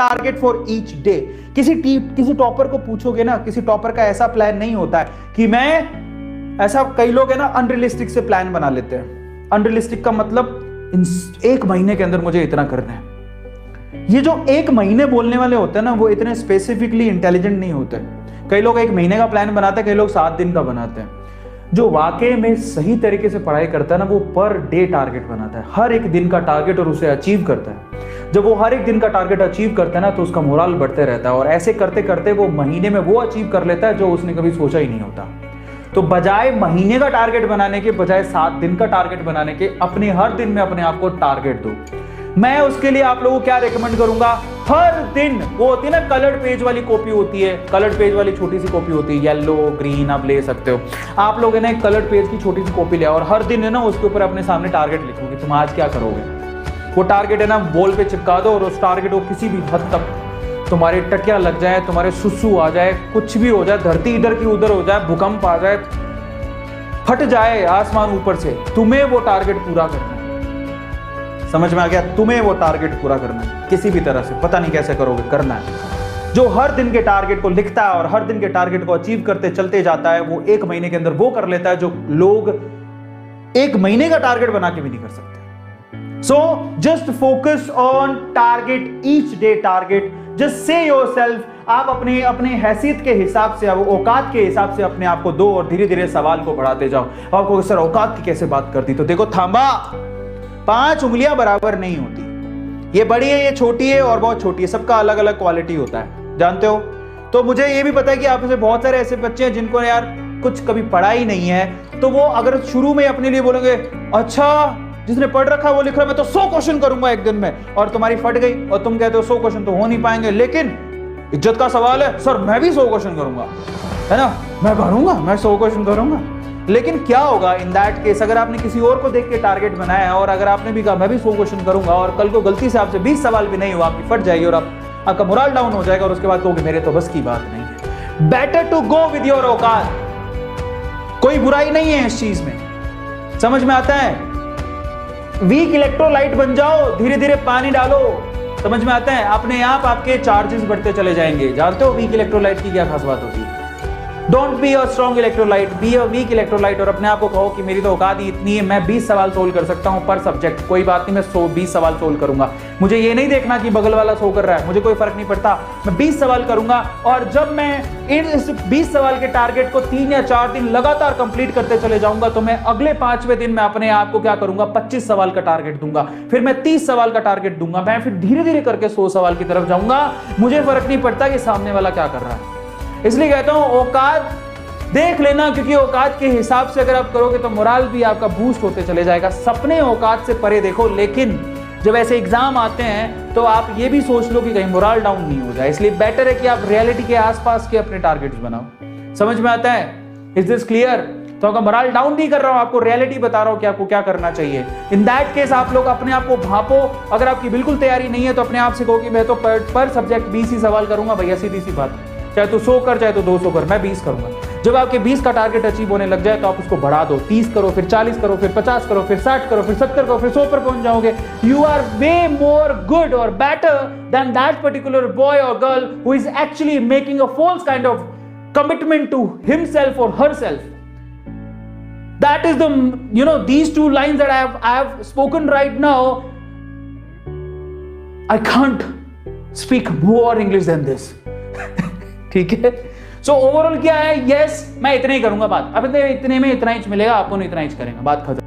Target for each day. किसी topper को पूछोगे ना, किसी टॉपर का ऐसा प्लान नहीं होता है कि मैं ऐसा, कई लोग है ना अनरियलिस्टिक से प्लान बना लेते हैं। अनरियलिस्टिक का मतलब एक महीने के अंदर मुझे इतना करना है। ये जो एक महीने बोलने वाले होते हैं ना, वो इतने स्पेसिफिकली इंटेलिजेंट नहीं होते। कई लोग एक महीने का प्लान बनाते हैं, कई लोग 7 दिन का बनाते हैं। जो वाकई में सही तरीके से पढ़ाई करता है ना, वो पर डे टारगेट बनाता है, हर एक दिन का टारगेट, और उसे अचीव करता है। जब वो हर एक दिन का टारगेट अचीव करता है ना, तो उसका मोरल बढ़ते रहता है, और ऐसे करते करते वो महीने में वो अचीव कर लेता है जो उसने कभी सोचा ही नहीं होता। तो बजाय महीने का टारगेट बनाने के, बजाय 7 दिन का टारगेट बनाने के, अपने हर दिन में अपने आप को टारगेट दो। मैं उसके लिए आप लोगों को क्या रेकमेंड करूंगा, हर दिन, वो होती है ना कलर्ड पेज वाली कॉपी होती है, कलर्ड पेज वाली छोटी सी कॉपी होती है, येलो ग्रीन आप ले सकते हो। आप लोग है ना एक कलर्ड पेज की छोटी सी कॉपी ले और हर दिन है ना उसके ऊपर अपने सामने टारगेट लिखो कि तुम आज क्या करोगे। वो टारगेट है ना वॉल पे चिपका दो, और उस टारगेट को किसी भी हद तक तुम्हारे टकिया लग जाए, तुम्हारे सुसु आ जाए, कुछ भी हो जाए, धरती इधर की उधर हो जाए, भूकंप आ जाए, फट जाए आसमान ऊपर से, तुम्हें वो टारगेट पूरा करना है। समझ में आ गया? तुम्हें वो टारगेट पूरा करना है किसी भी तरह से, पता नहीं कैसे करोगे, करना है। जो हर दिन के टारगेट को लिखता है और हर दिन के टारगेट को अचीव करते चलते जाता है, वो एक महीने के अंदर वो कर लेता है जो लोग एक महीने का टारगेट बना के भी नहीं कर सकते। So just focus on target, each day target. Just say yourself, आप अपने हैसियत के हिसाब से, औकात के हिसाब से अपने आप को दो, और धीरे धीरे सवाल को बढ़ाते जाओ। आपको सर औकात की कैसे बात करती, तो देखो थांबा, 5 उंगलियां बराबर नहीं होती। ये बड़ी है, ये छोटी है, और बहुत छोटी है, सबका अलग अलग क्वालिटी होता है, जानते हो। तो मुझे ये भी पता है कि आप में बहुत सारे ऐसे बच्चे हैं जिनको यार कुछ कभी पढ़ा ही नहीं है, तो वो अगर शुरू में अपने लिए बोलेंगे अच्छा जिसने पढ़ रखा है वो लिख रहा है, मैं तो 100 क्वेश्चन करूंगा एक दिन में, और तुम्हारी फट गई और तुम कहते हो 100 क्वेश्चन तो हो नहीं पाएंगे, लेकिन इज्जत का सवाल है, सर मैं भी 100 क्वेश्चन करूंगा, है ना, मैं करूंगा, मैं 100 क्वेश्चन करूंगा। लेकिन क्या होगा इन दैट केस, अगर आपने किसी और को देख के टारगेट बनाया है, और अगर आपने भी कहा मैं भी 100 क्वेश्चन करूंगा, और कल को गलती से आपसे 20 सवाल भी नहीं हुआ, आपकी फट जाएगी और आपका मोरल डाउन हो जाएगा, और उसके बाद कहोगे मेरे तो बस की बात नहीं है। Better to go with your औकात। कोई बुराई नहीं है इस चीज में, समझ में आता है। वीक इलेक्ट्रोलाइट बन जाओ, धीरे धीरे पानी डालो, समझ में आता है, अपने आप आपके चार्जेस बढ़ते चले जाएंगे। जानते हो वीक इलेक्ट्रोलाइट की क्या खास बात होती है? Don't be a strong electrolyte, be a weak electrolyte. और अपने आप को कहो कि मेरी तो औकात ही इतनी है, मैं 20 सवाल सोल्व कर सकता हूं पर सब्जेक्ट, कोई बात नहीं, मैं 20 सवाल सोल्व करूंगा। मुझे ये नहीं देखना कि बगल वाला 100 कर रहा है, मुझे कोई फर्क नहीं पड़ता, मैं 20 सवाल करूंगा। और जब मैं इस 20 सवाल के टारगेट को 3 या 4 दिन लगातार कंप्लीट करते चले जाऊंगा, तो मैं अगले 5वें दिन में अपने आप को क्या करूंगा, 25 सवाल का टारगेट दूंगा, फिर मैं 30 सवाल का टारगेट दूंगा, मैं फिर धीरे धीरे करके 100 सवाल की तरफ जाऊंगा। मुझे फर्क नहीं पड़ता कि सामने वाला क्या कर रहा है। इसलिए कहता हूं औकात देख लेना, क्योंकि औकात के हिसाब से अगर आप करोगे तो मोरल भी आपका बूस्ट होते चले जाएगा। सपने औकात से परे देखो, लेकिन जब ऐसे एग्जाम आते हैं तो आप ये भी सोच लो कि कहीं मोरल डाउन नहीं हो जाए। इसलिए बेटर है कि आप रियलिटी के आसपास के अपने टारगेट्स बनाओ। समझ में आता है? Is this clear? तो आपका मोरल डाउन नहीं कर रहा हूं, आपको रियलिटी बता रहा हूं कि आपको क्या करना चाहिए। इन दैट केस आप लोग अपने आप को भापो। अगर आपकी बिल्कुल तैयारी नहीं है तो अपने आप से कहो कि मैं तो पर सब्जेक्ट 20 ही सवाल करूंगा भैया, सीधी सी बात, चाहे तो 100 कर चाहे तो 200 कर, मैं 20 करूंगा। जब आपके 20 का टारगेट अचीव होने लग जाए तो आप उसको बढ़ा दो, 30 करो, फिर 40 करो, फिर 50 करो, फिर 60 करो, फिर 70 करो, फिर 100 पर पहुंच जाओगे। You are way more good or better than that particular boy or girl who is actually making a false kind of commitment to himself or herself. That is these two lines that I have spoken right now. I can't speak more English than this. ठीक है? So overall क्या है? Yes, मैं इतना ही करूंगा बात। अब इतने में इतना ही मिलेगा, आपको इतना ही करेंगे, बात खत्म।